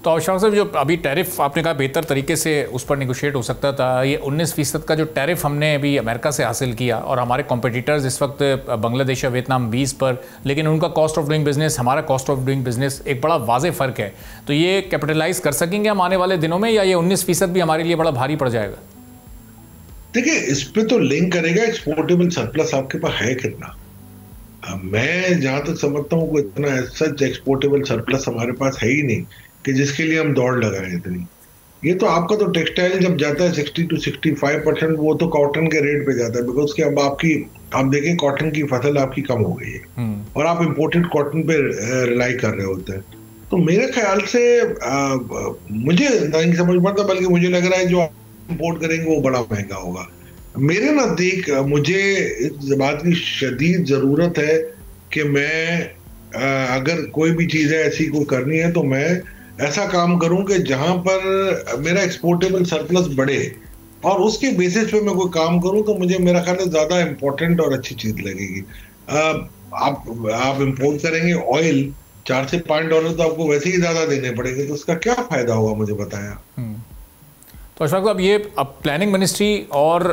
तो अशफाक साहब, जो अभी टैरिफ आपने कहा बेहतर तरीके से उस पर निगोशिएट हो सकता था, ये 19% का जो टैरिफ हमने अभी अमेरिका से हासिल किया और हमारे कॉम्पिटिटर्स इस वक्त बांग्लादेश या वियतनाम 20 पर, लेकिन उनका कॉस्ट ऑफ डूइंग बिजनेस, हमारा कॉस्ट ऑफ डूइंग बिजनेस एक बड़ा वाज़ेह फ़र्क है। तो ये कैपिटलाइज कर सकेंगे हम आने वाले दिनों में, या ये 19% भी हमारे लिए बड़ा भारी पड़ जाएगा? देखिए, इस पे तो लिंक करेगा एक्सपोर्टेबल सरप्लस आपके पास है कितना। मैं जहां तक समझता हूँ कोई इतना सच एक्सपोर्टेबल सरप्लस हमारे पास है ही नहीं कि जिसके लिए हम दौड़ लगाएं इतनी। ये तो आपका तो टेक्सटाइल जब जाता है 60 to 65%, वो तो कॉटन के रेट पे जाता है, बिकॉज कि अब आपकी, आप देखें कॉटन की फसल आपकी कम हो गई है और आप इंपोर्टेड कॉटन पे रिलाई कर रहे होते हैं। तो मेरे ख्याल से मुझे नहीं समझ पड़ता, बल्कि मुझे लग रहा है जो इंपोर्ट करेंगे वो बड़ा महंगा होगा। मेरे नजदीक मुझे इस बात की शदीद जरूरत है कि मैं अगर कोई भी चीज़ है ऐसी कोई करनी है तो मैं ऐसा काम करूं कि जहां पर मेरा एक्सपोर्टेबल सरप्लस बढ़े, और उसके बेसिस पे मैं कोई काम करूं तो मुझे, मेरा ख्याल है, ज्यादा इंपॉर्टेंट और अच्छी चीज लगेगी। आप इंपोर्ट करेंगे ऑयल, $4 से $5 तो आपको वैसे ही ज्यादा देने पड़ेंगे, तो उसका क्या फायदा होगा, मुझे बताया। तो अशफाक साहब, ये अब प्लानिंग मिनिस्ट्री और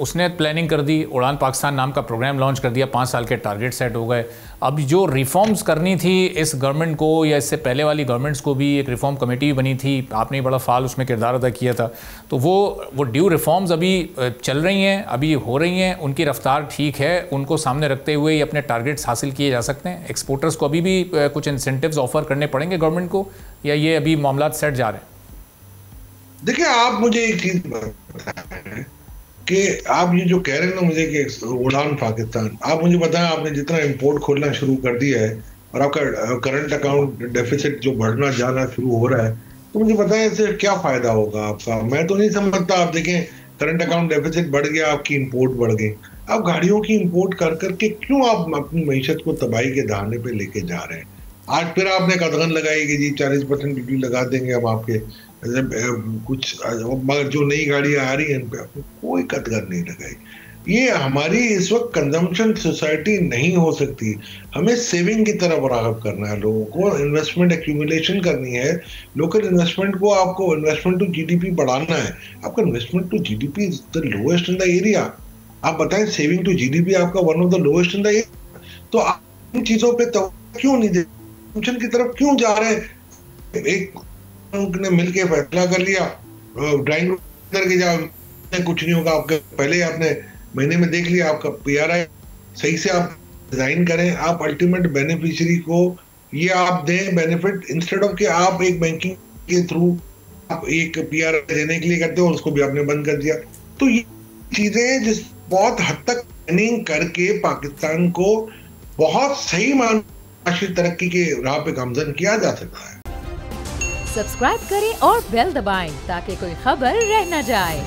उसने प्लानिंग कर दी, उड़ान पाकिस्तान नाम का प्रोग्राम लॉन्च कर दिया, 5 साल के टारगेट सेट हो गए। अब जो रिफॉर्म्स करनी थी इस गवर्नमेंट को, या इससे पहले वाली गवर्नमेंट्स को भी, एक रिफॉर्म कमेटी भी बनी थी, आपने बड़ा फाल उसमें किरदार अदा किया था। तो वो ड्यू रिफॉर्म्स अभी चल रही हैं, अभी हो रही हैं, उनकी रफ्तार ठीक है, उनको सामने रखते हुए ये अपने टारगेट्स हासिल किए जा सकते हैं? एक्सपोर्टर्स को अभी भी कुछ इंसेंटिव्स ऑफर करने पड़ेंगे गवर्नमेंट को, या ये अभी मामला सेट जा रहे हैं? देखिए, आप मुझे एक चीज बताएं कि आप ये जो कह रहे हैं ना मुझे कि उड़ान पाकिस्तान, आप मुझे बताएं, आपने जितना इंपोर्ट खोलना शुरू कर दिया है और आपका करंट अकाउंट डेफिसिट जो बढ़ना जाना शुरू हो रहा है, तो मुझे बताएं इससे क्या फायदा होगा आपका। मैं तो नहीं समझता। आप देखें, करंट अकाउंट डेफिसिट बढ़ गया, आपकी इंपोर्ट बढ़ गई। आप गाड़ियों की इंपोर्ट कर करके क्यों आप अपनी मईशत को तबाही के दहाने पे लेके जा रहे हैं? आज फिर आपने कदगन लगाई कि जी 40% ड्यूटी लगा देंगे हम आपके कुछ, मगर जो नई गाड़ियां आ रही हैं इन पे आपने कोई कदगन नहीं लगाई। ये हमारी इस वक्त कंजम्पशन सोसाइटी नहीं हो सकती। हमें सेविंग की तरफ राग़ब करना है, लोगों को इन्वेस्टमेंट एक्यूमुलेशन करनी है। लोकल इन्वेस्टमेंट को, आपको इन्वेस्टमेंट टू जीडीपी बढ़ाना है। आपका investment to GDP is the lowest in the area. आप बताएं, सेविंग टू जीडीपी आपका one of the lowest in the area. तो आप इन चीजों पे क्यों नहीं दे, की तरफ क्यों जा रहे हैं? एक ने मिलके फैसला कर लिया, ड्राइंग रूम करके जाओ, कुछ नहीं होगा। आपके पहले आपने महीने में देख लिया, आपका पीआरआई सही से आप डिजाइन करें, आप अल्टीमेट बेनिफिशियरी को ये आप दें बेनिफिट, इंस्टेड ऑफ कि आप एक बैंकिंग के थ्रू आप एक पीआरआई देने के लिए करते हो, उसको भी आपने बंद कर दिया। तो ये चीजें जिस बहुत हद तक प्लानिंग करके पाकिस्तान को बहुत सही मायने तरक्की के राह पे गामजन किया जा सकता है। सब्सक्राइब करें और बेल दबाएं ताकि कोई खबर रह न जाए।